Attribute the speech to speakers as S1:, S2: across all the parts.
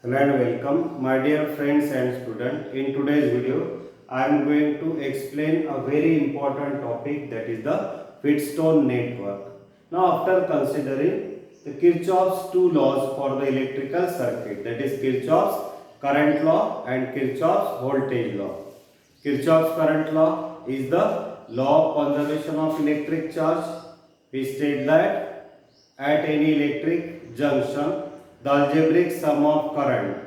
S1: Hello and welcome, my dear friends and students. In today's video, I am going to explain a very important topic, that is the Wheatstone network. Now, after considering the Kirchhoff's two laws for the electrical circuit, that is Kirchhoff's current law and Kirchhoff's voltage law. Kirchhoff's current law is the law of conservation of electric charge. We state that at any electric junction, the algebraic sum of current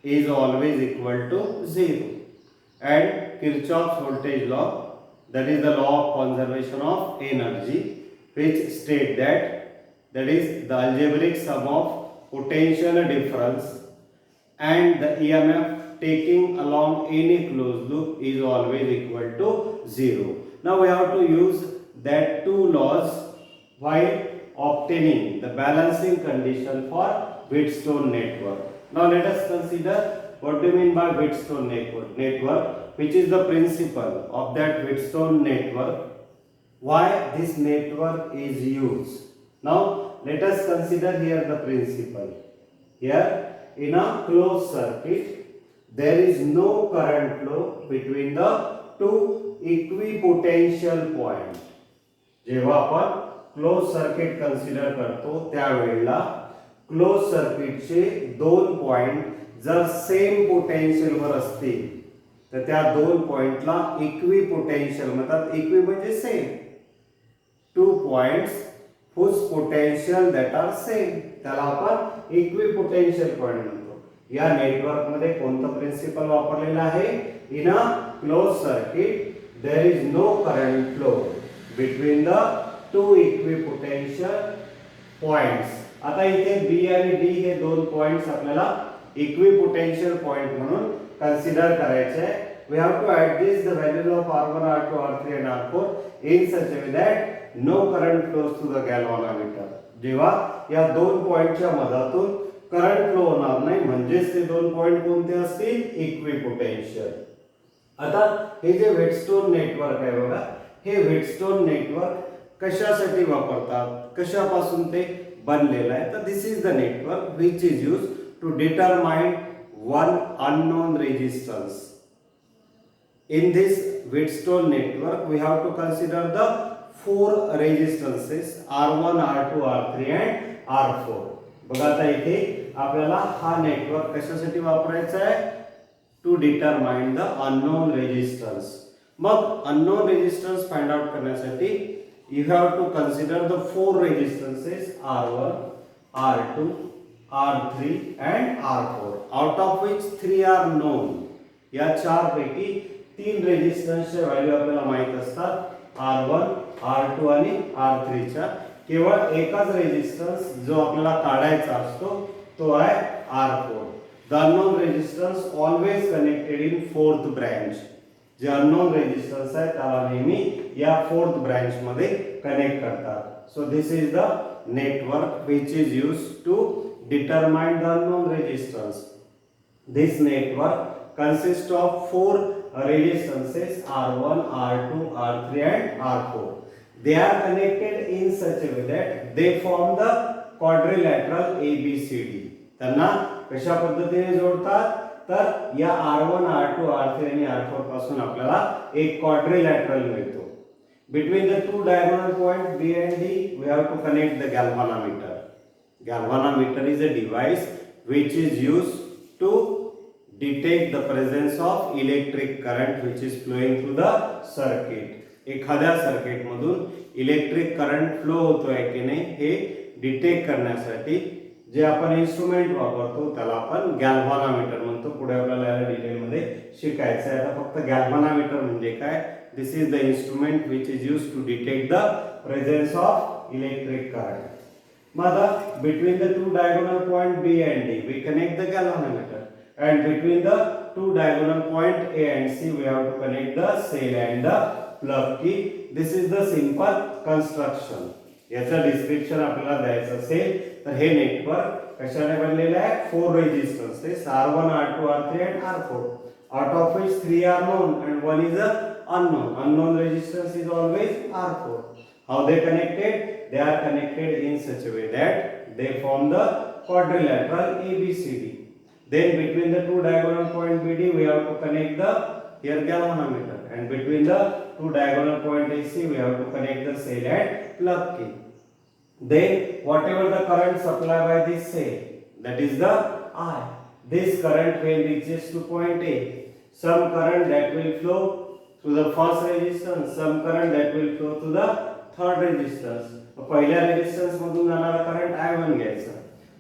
S1: is always equal to 0. And Kirchhoff's voltage law, that is the law of conservation of energy, which state that is the algebraic sum of potential difference and the EMF taking along any closed loop is always equal to 0. Now we have to use that two laws while obtaining the balancing condition for Wheatstone network. Now let us consider what do you mean by Wheatstone network, which is the principle of that Wheatstone network, why this network is used. Now let us consider here the principle. Here in a closed circuit, there is no current flow between the two equipotential points. जेव्हा आपण close circuit consider करतो त्यावेळेला close सर्किटचे दोन point जर same potential वर असतील तर त्या दोन पॉइंटला इक्वी पोटेन्शियल म्हणतात. इक्वी म्हणजे same. Two points whose potential that are same, त्याला आपण इक्वी पोटेन्शियल पॉइंट म्हणतो. या नेटवर्क मध्ये कोणतं प्रिन्सिपल वापरलेलं आहे? In a close circuit there is no current flow between the two equipotential points. आता इथे B आणि D हे दोन पॉइंट्स आपल्याला इक्विपोटेन्शियल पॉइंट म्हणून कन्सिडर करायचे आहे. We have to adjust the values of R1, R2, R3 and R4 in such a way that no current flows through the galvanometer. जेव्हा या दोन पॉइंटच्या मधातून करंट फ्लो होणार नाही, म्हणजेच ते दोन पॉइंट कोणते असतील? इक्विपोटेन्शियल. आता हे जे व्हीटस्टोन नेटवर्क आहे बघा, हे व्हीटस्टोन नेटवर्क कशासाठी वापरतात, कशापासून ते बनलेलं आहे? तर this is the network which is use to determine one unknown resistance. In this Wheatstone network, we have to consider the four resistances R1, R2, R3 and R4. बघा आता इथे आपल्याला हा नेटवर्क कशासाठी वापरायचा आहे? To determine the unknown resistance. मग unknown resistance find out करण्यासाठी you have to consider the four resistances R1, R2, R3 and R4, out of which three are known. या चार पैकी तीन रेजिस्टन्सचे व्हॅल्यू आपल्याला माहित असतात, R1, R2 आणि R3 च्या. केवळ एकच रेजिस्टन्स जो आपल्याला काढायचा असतो तो आहे R4. The unknown resistance always connected in fourth branch. जे अननोन रेजिस्टन्स आहे त्याला नेहमी या फोर्थ ब्रांच मध्ये कनेक्ट करतात. So this is the network which is used to determine the unknown resistance. This network consists of four resistances R1, R2, R3 and R4. They are connected in such a way that they form the quadrilateral ABCD. त्यांना कशा पद्धतीने जोडतात? तर या R1, R2, R3 आणि R4 पासून आपल्याला एक क्वाड्रिलॅटरल मिळतो. Between the two diagonal points B and D, we have to connect the galvanometer. Galvanometer is a device which is used to detect the presence of electric current which is flowing through the circuit. एखाद्या circuit मधून electric current flow होतोय की नाही हे detect करण्यासाठी जे आपण instrument वापरतो त्याला आपण गॅल्व्हनोमीटर म्हणतो. पुढे आपल्याला या डिटेल मध्ये शिकायचं आहे. आता फक्त गॅल्व्हनोमीटर म्हणजे काय? This is the instrument which is used to detect the presence of electric current. मग आता between the two diagonal point B and D we connect the galvanometer, and between the two diagonal point A and C we have to connect the cell and the plug key. This is the simple construction. याचं description आपल्याला द्यायचं असेल तर हे network कशाने बनलेलं आहे? Four resistances R1, R2, R3 and R4, out of which three are known and one is a unknown. Unknown resistance is always R4. How they connected? They are connected in such a way that they form the quadrilateral ABCD. Then between the two diagonal point BD we have to connect the here galvanometer, and between the two diagonal point AC we have to connect the cell and plug key. Then whatever the current supplied by this cell, that is the I. This current when reaches to point A, some current that will flow through the first resistance, some current that will flow to the third resistance. पहिल्या resistance मधून जाणारा current I1 घ्यायचा,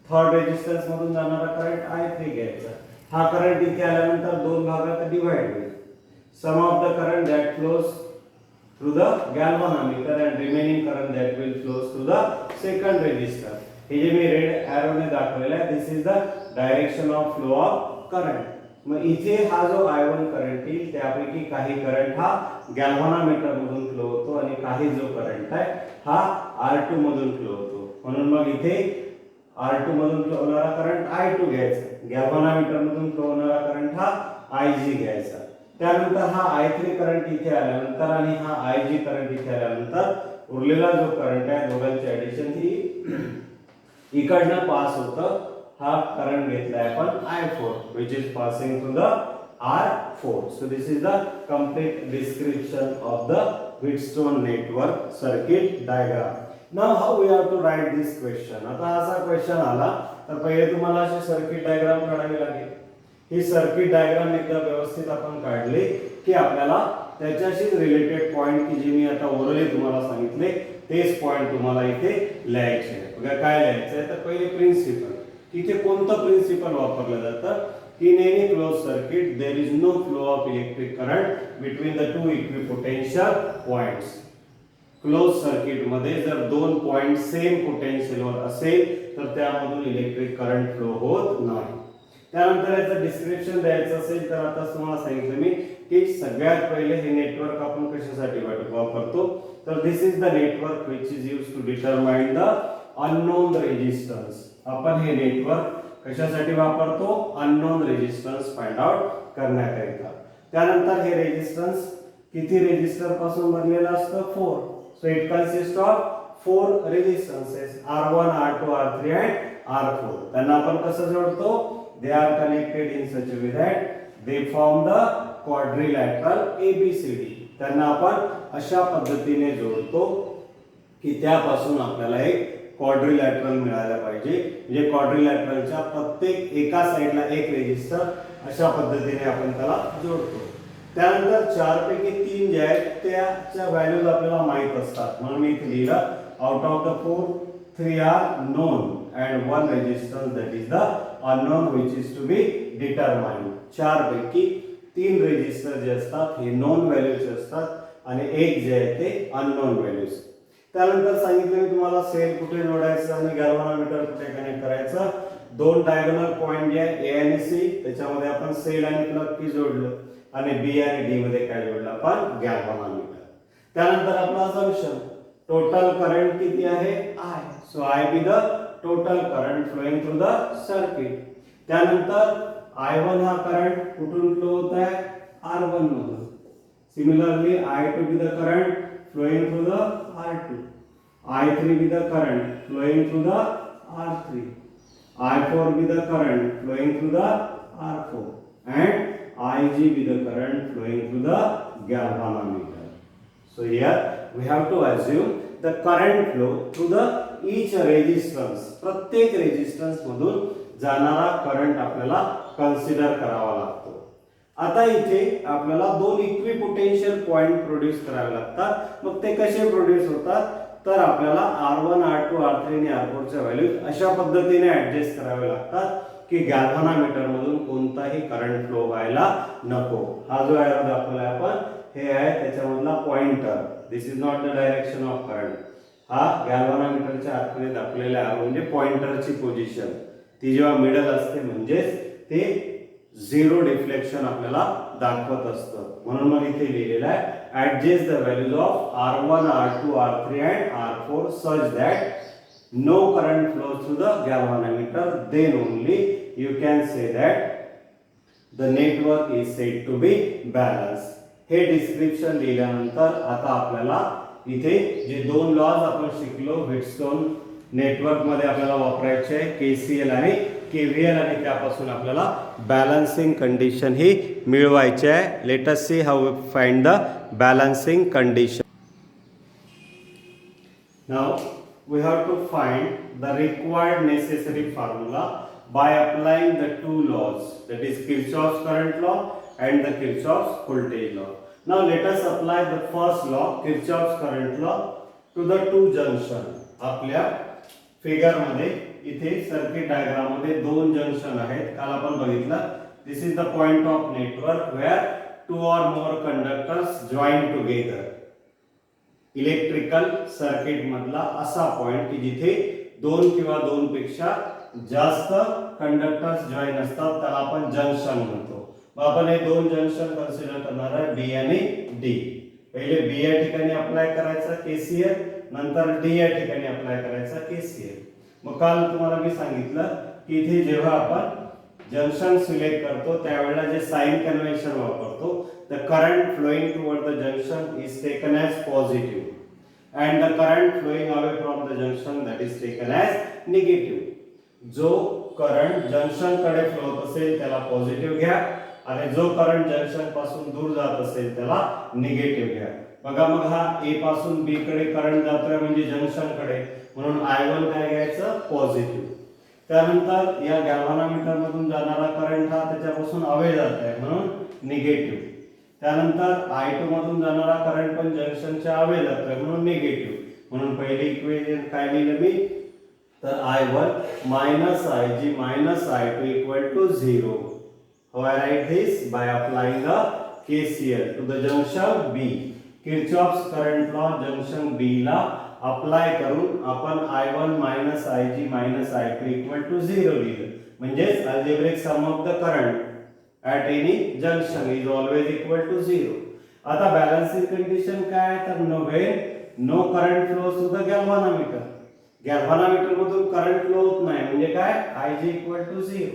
S1: third resistance मधून जाणारा current I3 घ्यायचा. हा current इथे आल्यानंतर दोन भागात डिवाइड होईल. Sum of the current that flows through the galvanometer and remaining current that will flows through the second resistor. हे जे मी रेड एरो ने दाखवलेला आहे, this is the direction of flow of current. मग इथे हा जो I1 करंट येईल त्यापैकी काही करंट हा गॅल्व्हनोमीटर मधून फ्लो होतो आणि काही जो करंट आहे हा R2 मधून फ्लो होतो. म्हणून मग इथे R2 मधून फ्लो होणारा करंट I2 घ्यायचा, गॅल्व्हनोमीटर मधून फ्लो होणारा करंट हा IG घ्यायचा. त्यानंतर हा I3 करंट इथे आल्यानंतर आणि हा IG करंट इथे आल्यानंतर उरलेला जो करंट आहे दोघांची ऍडिशन ही इकडनं पास होतं. हा करंट घेतलाय आपण I4 which is passing through the R4. So this is the complete description of the Wheatstone network circuit diagram. Now how we have to write this question? आता असा question आला तर पहिले तुम्हाला अशी सर्किट डायग्राम काढावी लागेल. ही सर्किट डायग्राम एकदा व्यवस्थित आपण काढली की आपल्याला त्याच्याशी रिलेटेड पॉइंट की जे मी आता ओरली तुम्हाला सांगितले तेच पॉइंट तुम्हाला इथे लिहायचे आहे. बघा काय लिहायचं आहे तर पहिले प्रिन्सिपल. इथे कोणतं प्रिन्सिपल वापरलं जातं की in any close circuit there is no flow of electric current between the two equipotential points. Close circuit मध्ये जर दोन पॉइंट सेम पोटेन्शियलवर असेल तर त्यामधून इलेक्ट्रिक करंट फ्लो होत नाही. त्यानंतर याचं डिस्क्रिप्शन द्यायचं असेल तर आता तुम्हाला सांगितलं मी की सगळ्यात पहिले हे नेटवर्क आपण कशासाठी वापरतो तर this is the network which is used to determine the unknown resistance. आपण हे नेटवर्क कशासाठी वापरतो अननोन रेजिस्टन्स फाइंड आउट करण्याकरिता. त्यानंतर हे रेजिस्टन्स किती रेजिस्टर पासून बनलेलं असतं 4. So it consist of 4 रेजिस्टन्सेस R1 R2 R3 and R4. त्यांना आपण कसं जोडतो they are connected in such a way that they form the quadrilateral ABCD. त्यांना आपण अशा पद्धतीने जोडतो की त्यापासून आपल्याला एक क्वाड्रिलॅटरल मिळायला पाहिजे. म्हणजे क्वाड्रिलॅटरलच्या प्रत्येक एका साइडला एक रेजिस्टर अशा पद्धतीने आपण त्याला जोडतो. त्यानंतर 4 पैकी 3 जे आहेत त्याच्या व्हॅल्यूज आपल्याला माहित असतात म्हणून मी इथे लिहिलं out of the 4 3 are known and one resistance that is the unknown which is to be determined. 4 पैकी 3 रेजिस्टर जे असतात हे नोन व्हॅल्यूज असतात आणि एक जे आहे ते अननोन व्हॅल्यूज. त्यानंतर सांगितलं मी तुम्हाला सेल कुठे जोडायचं आणि गॅल्व्हनोमीटर कुठे कनेक्ट करायचं. दोन डायगोनल पॉइंट जे आहे A आणि C त्याच्यामध्ये आपण सेल आणि प्लग की जोडलं आणि B आणि D मध्ये काय जोडलं आपण गॅल्व्हनोमीटर. त्यानंतर आपला असम्पशन टोटल करंट किती आहे I. So I be the total current flowing through the circuit. त्यानंतर I1 हा करंट कुठून फ्लो होत आहे R1 मधून. Similarly I2 be the current flowing through the R2, I3 be the current flowing through the R3, I4 be the current flowing through the R4, and IG be the current flowing through the galvanometer. So here we have to assume the current flow through the each resistance. प्रत्येक resistance मधून जाणारा current आपल्याला consider करावा लागतो. आता इथे आपल्याला दोन इक्विपोटेन्शियल पॉइंट प्रोड्यूस करावे लागतात. मग ते कसे प्रोड्यूस होतात तर आपल्याला R1 R2 R3 आणि R4 च्या व्हॅल्यूज अशा पद्धतीने ऍडजस्ट करावे लागतात की गॅल्व्हनोमीटर मधून कोणताही करंट फ्लो व्हायला नको. हा जो एरो दाखवलाय आपण हे आहे त्याच्यामधला pointer. This is not the direction of current. हा गॅल्व्हनोमीटरच्या आतमध्ये दाखवलेला एरो म्हणजे पॉइंटरची पोझिशन. ती जेव्हा मिडल असते म्हणजेच ते झिरो डिफ्लेक्शन आपल्याला दाखवत असतं. म्हणून मग इथे लिहिलेलं आहे adjust the values of R1 R2 R3 and R4 such that no current flows through the galvanometer, then only you can say that the network is said to be balanced. हे description लिहिल्यानंतर आता आपल्याला इथे जे दोन lodge आपण शिकलो Wheatstone network मध्ये आपल्याला वापरायचे KCL आणि KVL आणि त्यापासून आपल्याला बॅलन्सिंग कंडिशन ही मिळवायची आहे. Let us see how we find the balancing condition. Now we have to find the required necessary formula by applying the two laws, that is Kirchhoff's current law and the Kirchhoff's voltage law. Now let us apply the first law, Kirchhoff's current law, to the two junction. आपल्या figure मध्ये इथे circuit diagram मध्ये दोन junction आहेत. काल आपण बघितलं, this is the point of network where two or more conductors join together. Electrical circuit मधला असा पॉइंट की जिथे दोन किंवा दोन पेक्षा जास्त कंडक्टर्स जॉइन असतात त्याला आपण जंक्शन म्हणतो. मग आपण हे दोन जंक्शन कन्सिडर करणार आहे, बी आणि डी. पहिले बी या ठिकाणी अप्लाय करायचा केसीएल, नंतर डी या ठिकाणी अप्लाय करायचा केसीएल. मग काल तुम्हाला मी सांगितलं की इथे जेव्हा आपण जंक्शन सिलेक्ट करतो त्यावेळेला जे साइन कन्व्हेन्शन वापरतो, the current flowing toward the junction is taken as positive and the current flowing away from the junction that is taken as negative. जो करंट जंक्शन कडे फ्लो होत असेल त्याला पॉझिटिव्ह घ्या आणि जो करंट जंक्शन पासून दूर जात असेल त्याला निगेटिव्ह घ्या. बघा मग हा ए पासून बी कडे करंट जातोय म्हणजे जंक्शन कडे, म्हणून I1 काय घ्यायचं, पॉझिटिव्ह. त्यानंतर या गॅल्व्हनोमीटर मधून जाणारा करंट हा त्याच्यापासून अवे जात आहे म्हणून निगेटिव्ह. त्यानंतर I2 मधून जाणारा करंट पण जंक्शनच्या अवे जातोय म्हणून निगेटिव्ह. म्हणून पहिले इक्वेशन काय लिहिलं मी, तर I1 minus Ig minus I2 equal to 0. How I write this? By applying the KCL to the junction B. Kirchhoff's current law junction B ला अप्लाय करून आपण I1 minus Ig minus I2 equal to 0 लिहिलं. म्हणजेच algebraic sum of the current at any junction is always equal to 0. आता balancing condition काय, तर no current flows to the galvanometer. Galvanometer मधून current flow होत नाही म्हणजे काय, Ig equal to 0.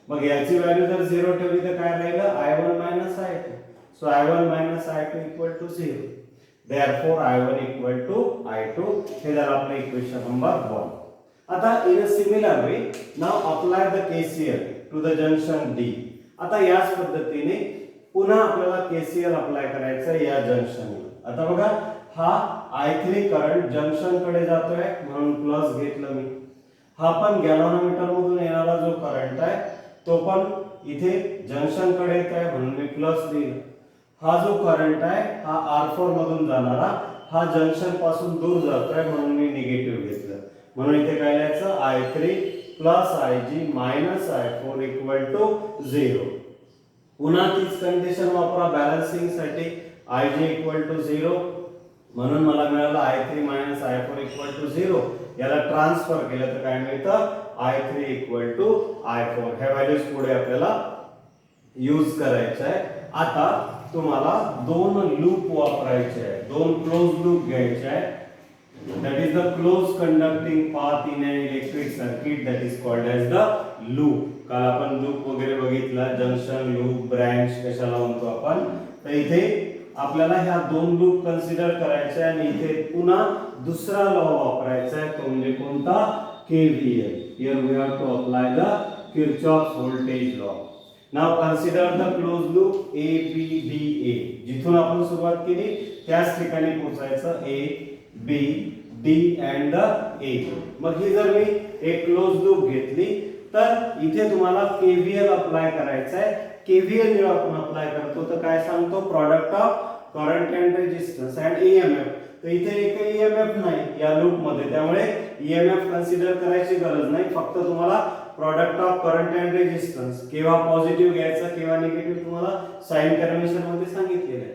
S1: मग याची व्हॅल्यू जर 0 ठेवली तर काय राहिलं, I1 minus I2. So I1 minus I2 equal to 0. Therefore I1 equal to I2. हे झालं आपलं इक्वेशन नंबर 1. आता in a similar way now apply the KCL to the junction D. आता याच पद्धतीने पुन्हा आपल्याला केसीएल अप्लाय करायचा या जंक्शनला. आता बघा हा I3 करंट जंक्शन कडे जातोय म्हणून प्लस घेतलं मी. हा पण गॅल्व्हनोमीटर मधून येणारा जो करंट आहे तो पण इथे जंक्शन कडे येत आहे म्हणून मी प्लस दिलं. हा जो करंट आहे हा R4 मधून जाणारा हा जंक्शन पासून दूर जातोय म्हणून मी निगेटिव्ह घेतलं. म्हणून इथे काय लिहायचं, I3 plus Ig minus I4 equal to 0. पुन्हा तीच कंडिशन वापरा बॅलन्सिंग साठी, Ig इक्वल टू 0 म्हणून मला मिळालं I3 minus I4 equal to 0. याला ट्रान्सफर केलं तर काय मिळतं, I3 इक्वल टू I4. ह्या व्हॅल्यूज पुढे आपल्याला यूज करायचं आहे. आता तुम्हाला दोन लूप वापरायचे आहे, दोन क्लोज लूप घ्यायचे आहे. That is the close conducting path in an electric circuit that is called as the loop. काल आपण लूप वगैरे बघितला, जंक्शन लूप, ब्रांच कशाला म्हणतो आपण. तर इथे आपल्याला ह्या दोन लूप कन्सिडर करायचे आहे आणि इथे पुन्हा दुसरा लॉ वापरायचा आहे, तो म्हणजे कोणता, KVL. Here we have to apply the Kirchhoff's voltage law. Now consider the closed loop A B D A. जिथून आपण सुरुवात केली त्याच ठिकाणी पोहोचायचं, A B D and the A. मग ही जर मी एक क्लोज लूप घेतली तर इथे तुम्हाला KVL अप्लाय करायचा आहे. KVL जेव्हा आपण अप्लाय करतो तर काय सांगतो, product of current and resistance and EMF. तर इथे एक EMF नाही या लूप मध्ये, त्यामुळे EMF कन्सिडर करायची गरज नाही. फक्त तुम्हाला product of current and resistance केव्हा पॉझिटिव्ह घ्यायचं केव्हा निगेटिव्ह तुम्हाला साइन कन्व्हेन्शन मध्ये सांगितलेलं आहे.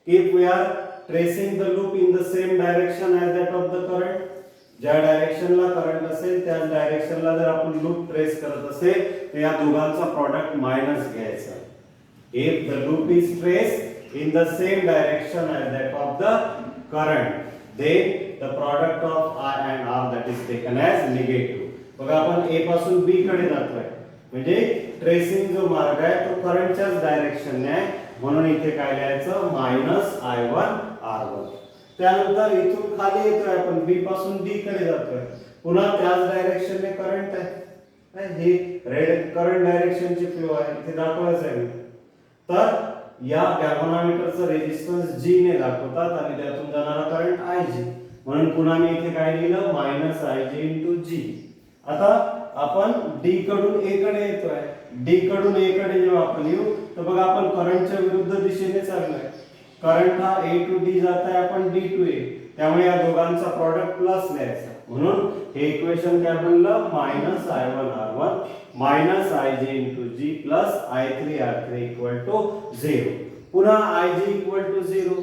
S1: If we are tracing the loop in the same direction as that of the current, ज्या डायरेक्शनला करंट असेल त्याच डायरेक्शनला जर आपण लूप ट्रेस करत असेल तर या दोघांचा प्रॉडक्ट मायनस घ्यायचा. If the loop is traced in the same direction as that of the current, then the product of I and R that is taken as negative. बघा आपण A पासून B कडे जातोय म्हणजे ट्रेसिंग जो मार्ग आहे तो करंटच्याच डायरेक्शनने आहे, म्हणून इथे काय लिहायचं, मायनस I1 R1. त्यानंतर इथून खाली येतोय आपण B पासून D कडे जातोय, पुन्हा त्याच डायरेक्शनने करंट आहे ही रेड करंट डायरेक्शनची फ्लो आहे, इथे दाखवलंच आहे मी. तर या गॅल्व्हनोमीटरचं रेझिस्टन्स G ने दाखवतात आणि त्यातून जाणारा करंट Ig. म्हणून पुन्हा मी इथे काय लिहिलं -Ig × G. आता आपण D कडून A कडे येतोय. D कडून A कडे जेव्हा आपण येऊ तर बघा आपण करंटच्या विरुद्ध दिशेने चाललोय. करंट हा A to D जात आहे, आपण D to A. त्यामुळे या दोघांचा प्रॉडक्ट प्लस लिहायचा. म्हणून हे इक्वेशन काय बनलं -I1R1 -Ig × G I3R3 = 0. पुन्हा Ig = 0.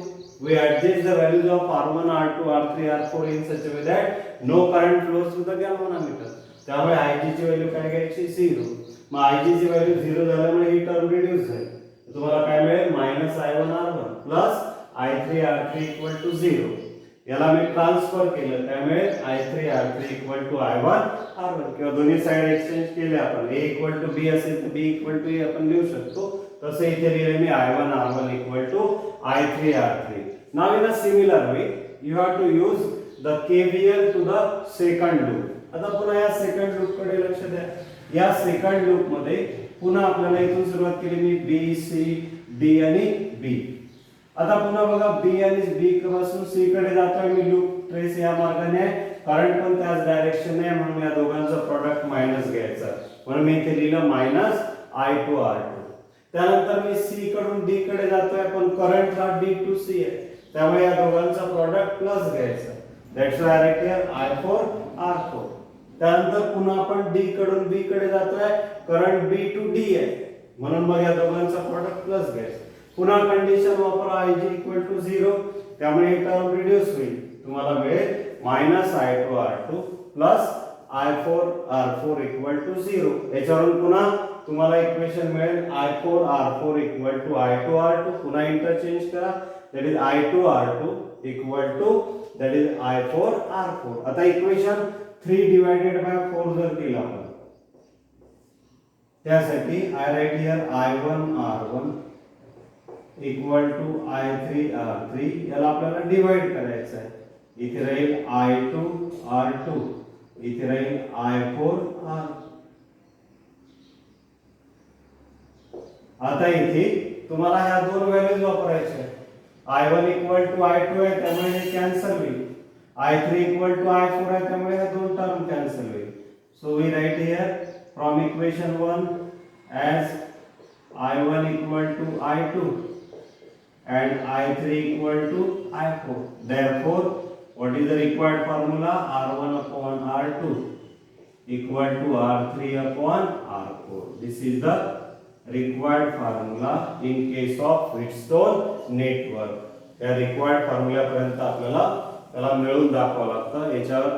S1: We adjust the values of R1, R2, R3, R4 in such a way that no current flows through the galvanometer. त्यामुळे Ig ची व्हॅल्यू काय घ्यायची 0. मग Ig ची व्हॅल्यू 0 झाल्यामुळे ही टर्म रिड्यूस झाली. तुम्हाला काय मिळेल -I1R1 I3R3 = 0. याला मी ट्रान्सफर केलं त्यामुळे I3R3 = I1R1 किंवा दोन्ही साइड एक्सचेंज केले आपण. A = B असेल तर B = A आपण लिहू शकतो. तसे इथे लिहिले मी I1R1 = I3R3. Now in a similar way you have to use the KVL to the second loop. आता पुन्हा या सेकंड लूप कडे लक्ष द्या. या सेकंड लूप मध्ये पुन्हा आपल्याला इथून सुरुवात केली मी B C D आणि B. आता पुन्हा बघा B आणि B पासून C कडे जातोय मी. लूप ट्रेस या मार्गाने आहे, करंट पण त्याच डायरेक्शनने आहे, म्हणून या दोघांचा प्रॉडक्ट मायनस घ्यायचा. म्हणून मी इथे लिहिलं -I2R2. त्यानंतर मी C कडून D कडे जातोय, पण करंट हा D to C आहे, त्यामुळे या दोघांचा प्रॉडक्ट प्लस घ्यायचा. That's why I write here I4R4. त्यानंतर पुन्हा आपण D कडून B कडे जातोय, करंट B to D आहे, म्हणून मग या दोघांचा प्रॉडक्ट प्लस घ्यायचा. पुन्हा कंडिशन वापरा Ig = 0. त्यामुळे हे टर्म रिड्यूस होईल. तुम्हाला मिळेल -I2R2 I4R4 = 0. याच्यावरून पुन्हा तुम्हाला इक्वेशन मिळेल I4R4 = I2R2. पुन्हा इंटरचेंज करा. that is I2R2 = that is I4R4. आता इक्वेशन 3 divided by 4 जर केलं आपण, त्यासाठी I write here I1R1 = I3R3. याला आपल्याला डिवाइड करायचं आहे. इथे राहील I2R2, इथे राहील I4R. आता इथे तुम्हाला ह्या दोन व्हॅल्यूज वापरायच्या आहेत. I1 = I2 आहे, त्यामुळे हे कॅन्सल होईल. I3 = I4 आहे, त्यामुळे ह्या दोन टर्म कॅन्सल होईल. So we write here from equation 1 as I1 = I2 and I3 = I4. Therefore, what is the required formula? R1/R2 = R3/R4. This is the required formula in case of Wheatstone network. या required formula पर्यंत आपल्याला त्याला मिळवून दाखवावं लागतं. याच्यावर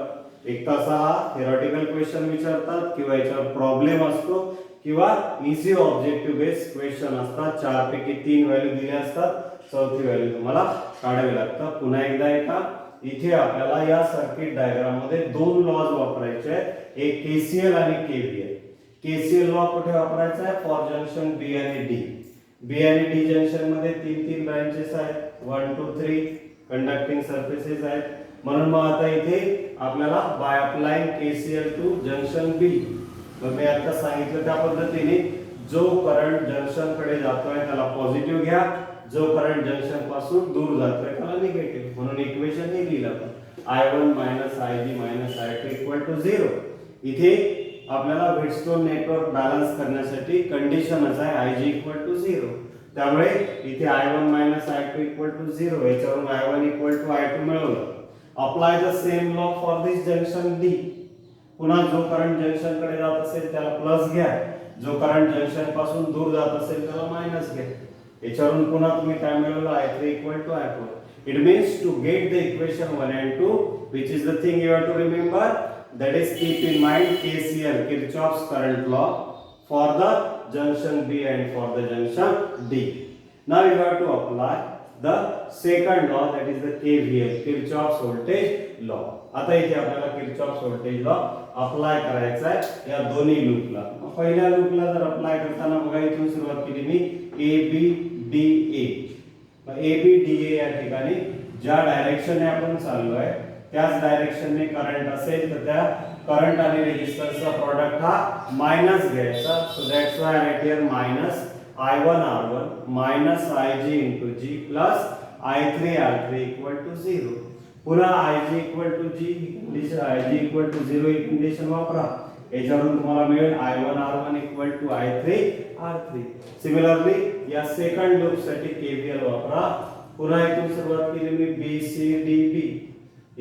S1: एक तासा हा थेरॉटिकल क्वेश्चन विचारतात किंवा याच्यावर प्रॉब्लेम असतो किंवा इझी ऑब्जेक्टिव्ह बेस्ड क्वेश्चन असतात. 4 पैकी 3 व्हॅल्यू दिल्या असतात, चौथी व्हॅल्यू तुम्हाला काढावी लागतं. पुन्हा एकदा ऐका, इथे आपल्याला या सर्किट डायग्राम मध्ये दोन लॉज वापरायचे आहेत, एक केसीएल आणि केव्हीएल. केसीएल लॉ कुठे वापरायचा आहे? फॉर जंक्शन बी आणि डी. बी आणि डी जंक्शन मध्ये 3 ब्रांचेस आहेत, 1 2 3 कंडक्टिंग सरफेसेस आहेत. म्हणून मग आता इथे आपल्याला by applying KCL to junction B, मग मी आता सांगितलं त्या पद्धतीने जो करंट जंक्शन कडे जातोय त्याला पॉझिटिव्ह घ्या, जो करंट जंक्शन पासून दूर जातोय त्याला निगेटिव्ह. म्हणून इक्वेशन हे लिहिलं आपण I1 - Ig - I2 = 0. इथे आपल्याला व्हीटस्टोन नेटवर्क बॅलन्स करण्यासाठी कंडिशनच आहे Ig = 0. त्यामुळे इथे I1 - I2 = 0. याच्यावरून I1 = I2 मिळवलं. Apply the same law for this junction D. पुन्हा जो करंट जंक्शन कडे जात असेल त्याला प्लस घ्या, जो करंट जंक्शन पासून दूर जात असेल त्याला मायनस घ्या. याच्यावरून पुन्हा तुम्ही काय मिळवलं? I3 = I4. It means to get the equation 1 and 2, which is the thing you have to remember, that is keep in mind KCL, Kirchhoff's current law, for the junction B and for the junction D. Now you have to apply the second law, that is the KVL, Kirchhoff's voltage law. आता इथे आपल्याला Kirchhoff's voltage law apply करायचा आहे या दोन्ही लूपला. पहिल्या लूपला जर apply करताना बघा इथून सुरुवात केली मी ABDA. ABDA या ठिकाणी ज्या डायरेक्शनने आपण चाललोय त्याच डायरेक्शनने करंट असेल तर त्या करंट आणि रेजिस्टन्सचा प्रॉडक्ट हा मायनस घ्यायचा. So that's why write here minus I1 R1 minus IG into G plus I3 R3 equal to 0. पुन्हा IG equal to G condition, IG equal to 0 he condition वापरा. याच्यावरून तुम्हाला मिळेल I1 R1 equal to I3 R3. Similarly या second loop साठी KVL वापरा. पुन्हा इथून सुरुवात केली मी B C D B.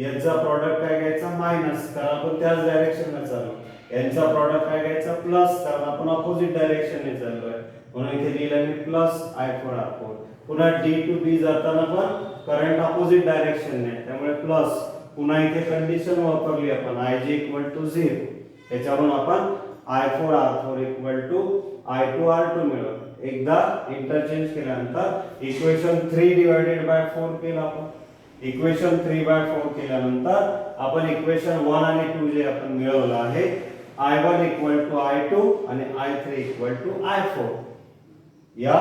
S1: याचा प्रॉडक्ट काय घ्यायचा मायनस, कारण आपण त्याच डायरेक्शनने चाललो. यांचा प्रॉडक्ट काय घ्यायचा प्लस, कारण आपण अपोजिट डायरेक्शनने चाललोय. म्हणून इथे लिहिलं मी प्लस I4 R4. पुन्हा D टू B जाताना पण करंट अपोजिट डायरेक्शनने, त्यामुळे प्लस. पुन्हा इथे कंडिशन वापरली आपण IG इक्वल टू 0. त्याच्यावरून आपण I4 R4 equal to I2 R2 मिळवलं. एकदा इंटरचेंज केल्यानंतर इक्वेशन 3 डिवाइडेड बाय 4 केलं आपण. इक्वेशन 3/4 केल्यानंतर आपण इक्वेशन 1 आणि 2 जे आपण मिळवलं आहे, I1 इक्वल टू I2 आणि I3 इक्वल टू I4. या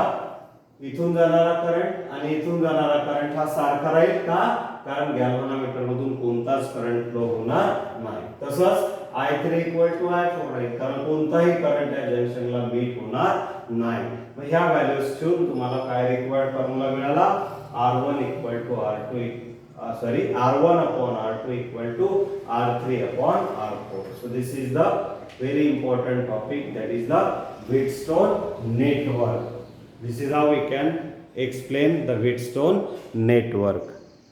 S1: इथून जाणारा करंट आणि इथून जाणारा करंट हा सारखा राहील का, कारण गॅल्व्हनोमीटर मधून कोणताच करंट फ्लो होणार नाही. तसंच I3 इक्वल टू I4 राहील, कारण कोणताही करंट या जंक्शनला मीट होणार नाही. मग ह्या व्हॅल्यूज ठेवून तुम्हाला काय रिक्वायर्ड फॉर्म्युला मिळाला, R1 equal to R2 R1 upon R2 equal to R3 upon R4. So this is the very important topic, that is the Wheatstone network. This is how we can explain the Wheatstone network.